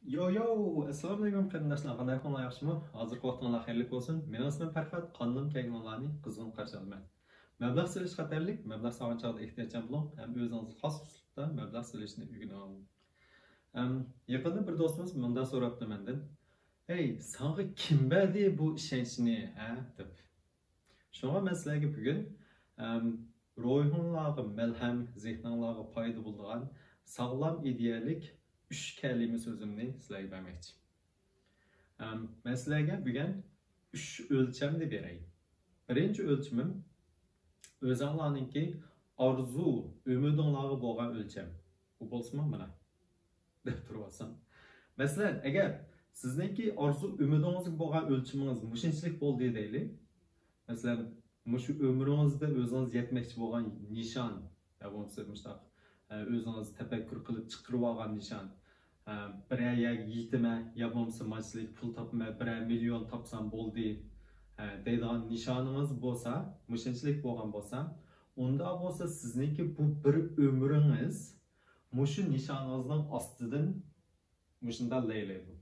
Assalomu alaykum qarindoshlar, qanday ahvolingiz yaxshimi? Hozirgi vaqtingiz xayrli bo'lsin. Mening ismim Farhod, qonun kelganlarni qizg'in qarshi olaman. Mablag' solish xatarlik, mablag' sog'inchog'ida ehtiyojchan bo'ling, ham o'zingiz xos uslubda mablag' solishni o'rganib oling. Yaqinda bir do'stimiz bundan so'rabdi mendan. "Ey, senga kim berdi bu ishonchni, ha?" deb. Shunga men sizlarga bugun ruhingizga malham, zehningizga foyda bo'ladigan sog'lom idealik 3 kalima so'zimni sizlarga bermoqchi. Men sizlarga bugun 3 o'lchamni beray. Birinchi o'lchamim o'zingizlarningki orzu, umidingizga bo'lgan o'lcham. Bu bo'lsa mana deb turibsam. Masalan, agar sizningki orzu, umidingizga bo'lgan o'lchamingiz mushunchalik bo'ldi deylik. Masalan, shu umringizda o'zingiz yetmoqchi bo'lgan nishon, bo'lmasa mushtaq o'zingiz tafakkur qilib chiqarib olgan nishon, bir yerga yetma, yo bo'lmasa majlislik pul topma, 1 million topsam bo'ldi deydigan nishoningiz bo'lsa, mushunchalik bo'lgan bo'lsa, unda bo'lsa sizningki bu bir umringiz mushu nishoningizning ostidan mushunda laylaydi.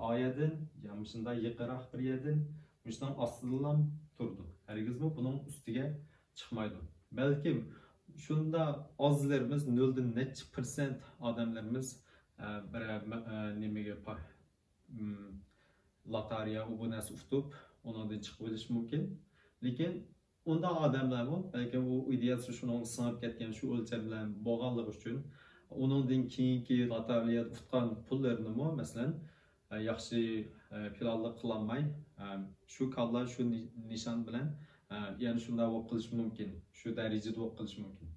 Oyadin, ya mushunda yiqiroq bir yerdan, mushundan ostidan turdi. Hargizmi buning ustiga chiqmaydi. Balkim shunda ozlarimiz 0.necha% odamlarimiz bir nimaga loteriya bu narsa ustib, undan chiqib olish mumkin. Lekin unda odamlar bu, balki u ideyasi shunga singib ketgan shu o'lcham bilan bo'lganligi uchun undan keyingi loteriya ustgan pullarni masalan yaxshi planlar qilolmay shu kallar shu nishon bilan yani shunday bo'lib qilish mumkin, shu darajada bo'lib qilish mumkin.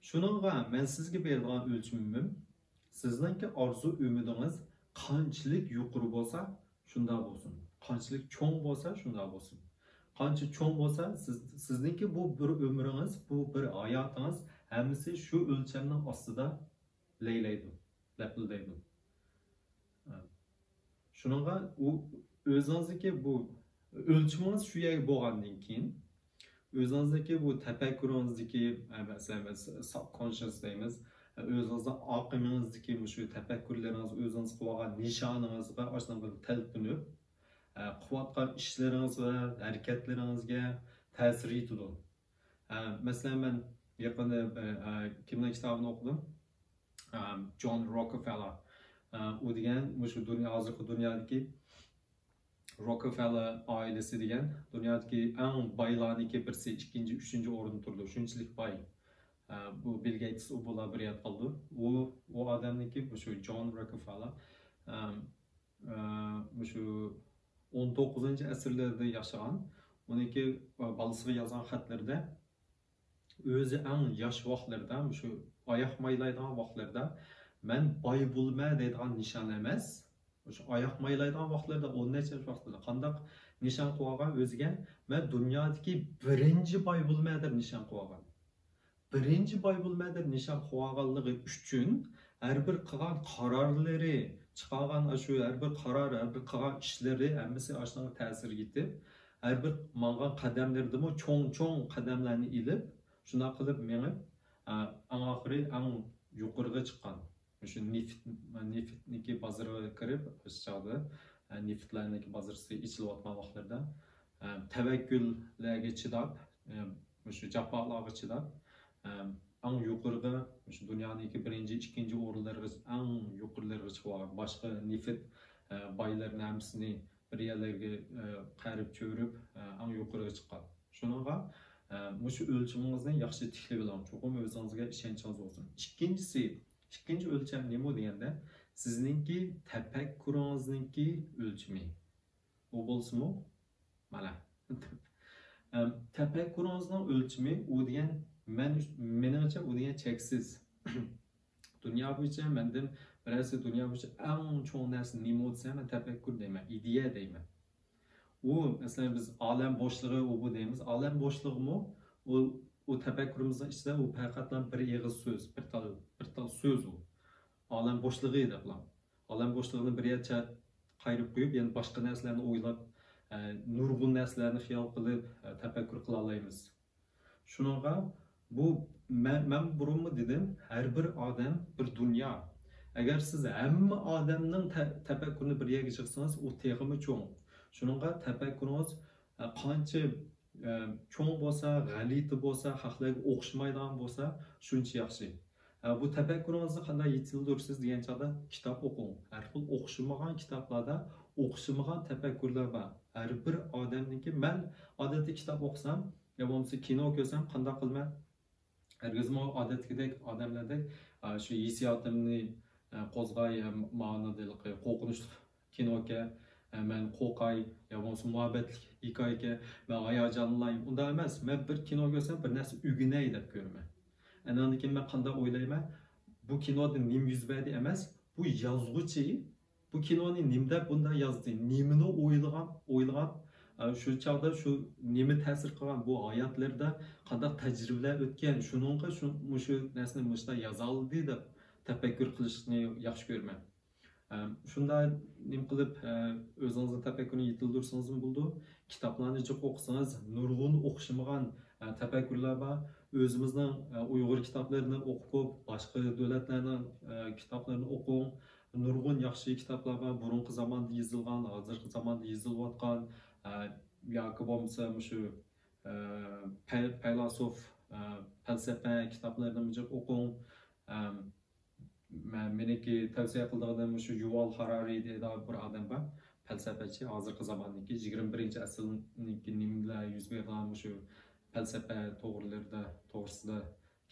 Shuningga men sizga beradigan o'lchimim sizningki orzu umidingiz qanchalik yuqori bo'lsa, shunda bo'lsin. Qanchalik cho'ng bo'lsa, shunda bo'lsin. Qancha cho'ng bo'lsa, sizningki bu bir umringiz, bu bir hayotingiz hammasi shu o'lchamning ostida laylaydi, lapildaydi. Shuningga u o'zingizniki bu o'lchamingiz shu yerga bo'lgandan keyin o'zingizniki bu tafakkuringizniki masalan subconscious deymiz, o'zingizning oqimingizdagi shu tafakkurlaringiz, o'zingiz qilgan nishoningizga aslida talpinib, qilayotgan ishlaringiz va harakatlaringizga ta'sir etadi. Masalan, men yaqinda kimning kitobini o'qidim? John Rockefeller. U degan shu hozirgi dunyodagi Rockefeller oilasi degan dunyodagi eng boylarniki birisi 2-chi, 3-chi o'rinda turdi. Shunchalik boy. Bu Bill Gates u bilan bir yat qoldi. U odamniki shu John Rockefeller shu 19-asrlarda yashagan. Uniki balasiga yozgan xatlarda o'zi eng yosh vaqtlarda, shu oyoq maylaydigan vaqtlarda men boy bo'lma deydigan nishon emas. Shu oyoq maylaydigan vaqtlarda 10 necha vaqtlarda qandaq nishon qo'ygan o'ziga men dunyodagi birinchi boy bo'lma deb nishon qo'ygan. Birinchi boy bo'lma deb nishon qo'yganligi uchun har bir qilgan qarorlari, chiqargan shu har bir qaror, har bir qilgan ishlari hammasi ashunga ta'sir etib, har bir mangan qadamlardimi cho'ng qadamlarni ilib, shuna qilib menib, eng oxiri eng yuqoriga chiqqan. Shu neftniki bozoriga kirib, o'schaqda neftlarniki bozorisi ichilayotgan vaqtlarda tavakkullarga chidab, shu jafolarga chidab, eng yuqoriga shu dunyodagi 1-chi, 2-chi o'rinlarga eng yuqorilarga chiqib, boshqa neft boylarning hammasini bir yerlarga qarib cho'rib, eng yuqoriga chiqqan. Shuningga shu o'lchamingizni yaxshi tiklab oling, cho'qim o'zingizga ishonchingiz bo'lsin. Ikkinchi o'lcham nima deganda, sizningki tafakkuringizningki o'lchami. U bo'lsa-mu? Mana. Tafakkuringizning o'lchami u degan menimcha u degan cheksiz. Dunyo bo'yicha mendan birasi dunyo bo'yicha eng cho'ng narsa nima bo'lsa, men tafakkur deyman, ideya deyman. U masalan biz olam bo'shlig'i bu deymiz. Olam bo'shlig'imi u tafakkurimizning ichida u faqatdan bir eg'iz so'z, bir tal so'z u. Olam bo'shlig'i deb qo'yamiz. Olam bo'shlig'ini bir yercha qayrib qo'yib, yana boshqa narsalarni o'ylab, nurg'un narsalarni xiyol qilib, tafakkur qila olamiz. Shuningga bu men burunmi dedim, har bir odam bir dunyo. Agar siz hamma odamning tafakkurini bir yerga yig'sangiz, u texmi cho'ng. Shuningga tafakkuringiz qancha cho'ng bo'lsa, g'alati bo'lsa, haqlarga o'xshamaydigan bo'lsa, shuncha yaxshi. Bu tafakkuringizni qanday yetildirsiz degan chog'da kitob o'qing. Har xil o'xshamagan kitoblarda o'xshamagan tafakkurlar bor. Har bir odamniki, men odatda kitob o'qisam, yo bo'lmasa kino ko'rsam, qanday qilman? Herkesme odatdagidek odamlardek shu hissiyotimni qo'zg'ay, ma'nodagi qo'rqinchli kinoga men qo'rqay, yo bo'lmasa muhabbatli hikoyaga men hayajonlanay. Unda emas, men bir kino ko'rsam bir narsa o'rganay deb ko'raman. Andan keyin men qanday o'ylayman? Bu kinoda nim yuz berdi emas, bu yozuvchi bu kinoni nimda bunday yozdi, nimani o'ylagan shu chog'da shu nima ta'sir qilgan bu hayotlarda qanday tajribalar o'tgan, shuningga shu narsani mushta yoza oldi deb tafakkur qilishni yaxshi ko'raman. Shunday nim qilib o'zingizni tafakkurni yetildirsangiz bo'ldi. Kitoblarni jiq o'qisangiz, nurg'un o'xshamagan tafakkurlar bor. O'zimizning Uyg'ur kitoblarini o'qib, boshqa davlatlarning kitoblarini o'qing. Nurg'un yaxshi kitoblar bor. Burungi zamonda yozilgan, hozirgi zamonda yozilayotgan yoki bo'lmasa shu faylasuf falsafa kitoblarini jiq o'qing. Meniki tavsiya qiladiganim shu Yuval Harari degan bir odam bor. Falsafachi, hozirgi zamondagi 21-asrniki nimalar yuz bergan shu falsafa to'g'risida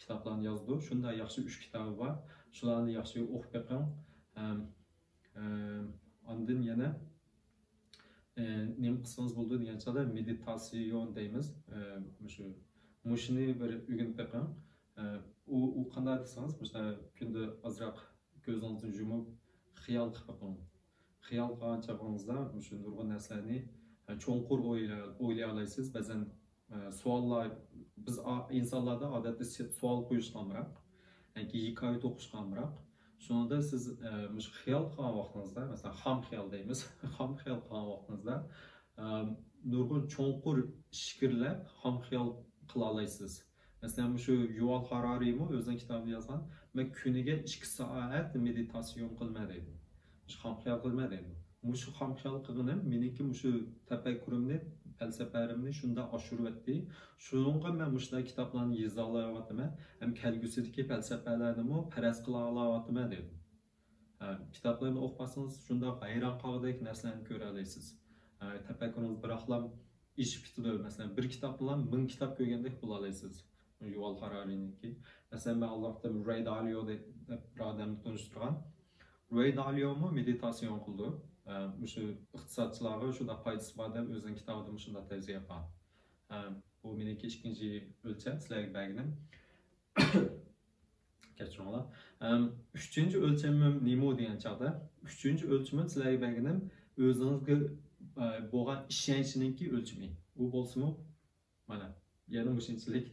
kitoblarni yozdi. Shunday yaxshi 3 kitobi bor. Shularni yaxshi o'qib beqing. Ondan yana nim qilsangiz bo'ldi degan chog'da meditasyon deymiz. Mushuni bir o'rganib beqing. U qanday desangiz, mesela kunda azroq ko'zingizni yumib xiyol qilib boqing. Xiyol qilgan chog'ingizda shu nurg'un narsalarni cho'nqur o'ylay olasiz. Ba'zan savollar, biz insonlarda odatda savol qo'yish qamroq, yoki hikoya to'qish qamroq. Shunda siz shu xiyol qilgan vaqtingizda, masalan, ham xiyol deymiz, ham xiyol qilgan vaqtingizda nurg'un cho'nqur fikrlar ham xiyol qila olasiz. Mesela şu Yuval Harari'mi o'zining kitobida yozgan, men kuniga 2 soat meditasyon qilma deydi. Shu hamxiyol qilma deydi. Shu hamxiyol qilganim meniki shu tafakkurimni, falsafarimni shunda oshirib etdi. Shuningga men shunday kitoblarni yoza olayapman, ham kelgusidagi falsafalarni faraz qila olayapman deydi. Kitoblarni o'qisangiz shunda hayron qolgandek narsalarni ko'ra olasiz. Tafakkuringiz biroqlam ish bitdi. Masalan, bir kitob bilan 1000 kitob ko'rgandek bo'la olasiz. Yuval Harari'ninki. Mesela ben Allah'tan Ray Dalio deb bir odamni tanishtirgan. Ray Dalio mu meditasyon qildi. Shu iqtisodchilarga shunda foydasi bor deb o'zining kitobida shunda tavsiya qilgan. Bu meniki ikkinchi o'lcham, sizlarga berganim. Kechiringlar. Uchinchi o'lchamim nima degan chog'da, uchinchi o'lchamim sizlarga berganim o'zingizga bo'lgan ishonchiningki o'lchami. U bo'lsa-mu, mana yana mushunchalik.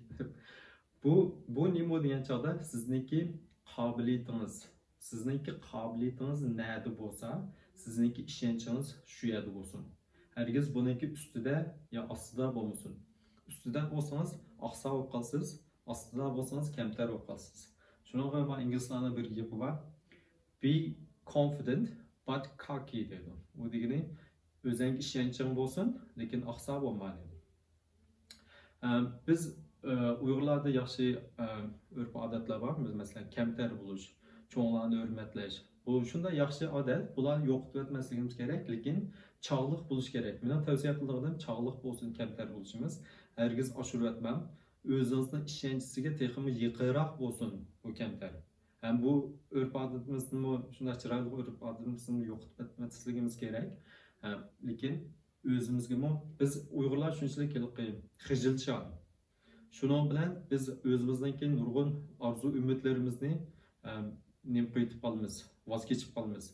Bu nima degan chog'da sizniki qobiliyatingiz nada bo'lsa, sizniki ishonchingiz shu yerda bo'lsin. Hargiz buniki ustida yo ostida bo'lmasin. Ustida bo'lsangiz oqsa bo'lib qolasiz, ostida bo'lsangiz kamtar bo'lib qolasiz. Shuningga men inglizlarda bir gap bor. Be confident but cocky dedi. Bu degani o'zing ishonching bo'lsin, lekin oqsa bo'lma dedi. Biz Uyg'urlarda yaxshi urf-odatlar bor. Masalan, kamtar bo'lish, cho'nglarni hurmatlash. Bu shunday yaxshi odat. Bular yo'qotib o'tmasligimiz kerak, lekin chog'liq bo'lish kerak. Meni tavsiya qiladiganim chog'liq bo'lsin, kamtar bo'lishimiz. Hargiz oshirib o'tmam. O'zingizning ishonchisiga texmi yiqiroq bo'lsin bu kamtar. Ham bu urf-odatimizni shunday chiroyli urf-odatimizni yo'qotib o'tmasligimiz kerak. Lekin o'zimizga biz Uyg'urlar shunchalik xijilchan. Shuning bilan biz o'zimizdan nurg'un orzu umidlarimizni nim qo'yib qolamiz, voz kechib qolamiz.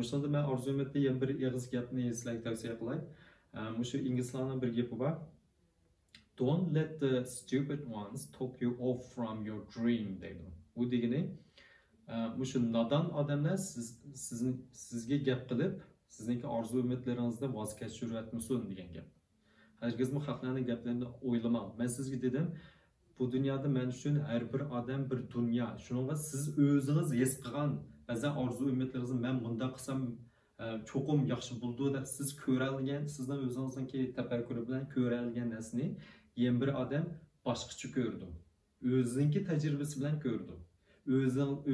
Shunda men orzu umidni yana bir eg'iz gapni sizlarga tavsiya qilay. Shu inglizlarning bir gapi bor. Don't let the stupid ones talk you off from your dream deydi. Bu degani shu nodon odamlar sizga gap qilib, sizningki orzu umidlaringizdan voz kechiryapmisin degan gap. Herkes bu xalqlarning gaplarini o'ylamang. Men sizga dedim, bu dunyoda men uchun har bir odam bir dunyo. Shuningga siz o'zingiz his qilgan ba'zan orzu umidlaringizni men bunda qilsam cho'qim yaxshi bo'ldi deb siz ko'ralgan, sizdan o'zingizniki tafakkuri bilan ko'ralgan narsani yana bir odam boshqacha ko'rdi. O'ziniki tajribasi bilan ko'rdi.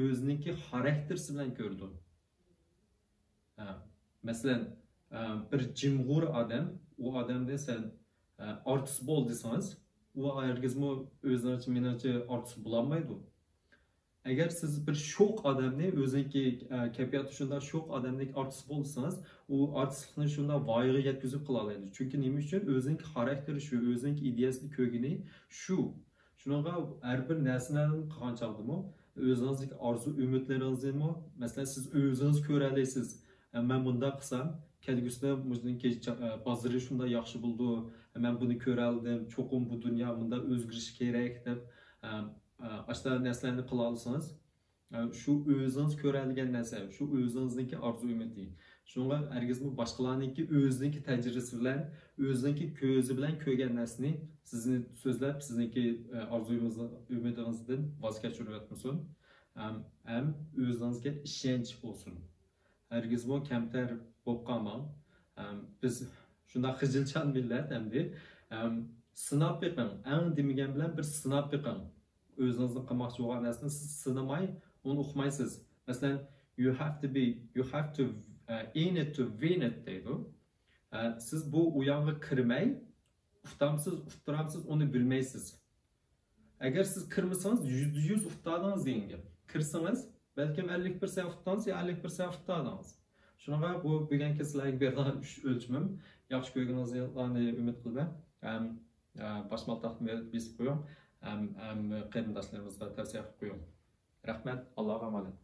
O'ziniki xarakterisi bilan ko'rdi. Masalan, bir jimg'ur odam, u odamda sen artist bo'l desangiz, u hargizmi o'zlaricha menimcha artist bo'lolmaydi. Agar siz bir sho'x odamni o'ziniki kayfiyati shunday sho'x odamdek artist bo'lsangiz, u artistlikni shunday voyaga yetkazib qila oladi. Chunki nima uchun? O'ziniki xarakteri shu, o'ziniki ideyasini ko'gini shu. Shunaqa har bir narsalarni qilgan chog'dimi, o'zingizdagi orzu umidlaringizni, masalan, siz o'zingiz ko'ra olasiz. Men bunda qilsam, kelgusida o'ziniki bozori shunday yaxshi bo'ldi. Men buni ko'ra oldim. Cho'qim bu dunyo bunda o'zgarish kerak deb ashlar narsalarni qila olsangiz, shu o'zingiz ko'radigan narsa, shu o'zingizniki orzu umidi. Shunga hargizmi boshqalarningki o'ziniki tajribasi bilan, o'ziniki ko'zi bilan ko'rgan narsani sizni so'zlab, sizniki umidingizdan voz kechirayotmasin. Ham o'zingizga ishonch bo'lsin. Hargizmi kamtar bo'lib qolmang. Biz shunda xijilchan millat hamda sinab beqing. Eng demagan bilan bir sinab beqing. O'zingizni qilmoqchi bo'lgan narsani siz sinamay, uni uqmaysiz. Masalan, you have to in it to win it deydi. Siz bu uyanga kirmay, uftiramsiz, onu bilmaysiz. Agar siz kirmasangiz, %100 uftadingiz degan gap. Kirsangiz, balkim 50% uftadingiz, 50% uftadingiz. Shunaqa bu bugun sizlarga berilgan 3 o'lchimim. Yaxshi ko'rganingizni umid qilaman. Başmaltaqni besib qo'ying. Qarindoshlarimiz va tavsiya qilib qo'ying. Rahmat, Allohga emanet.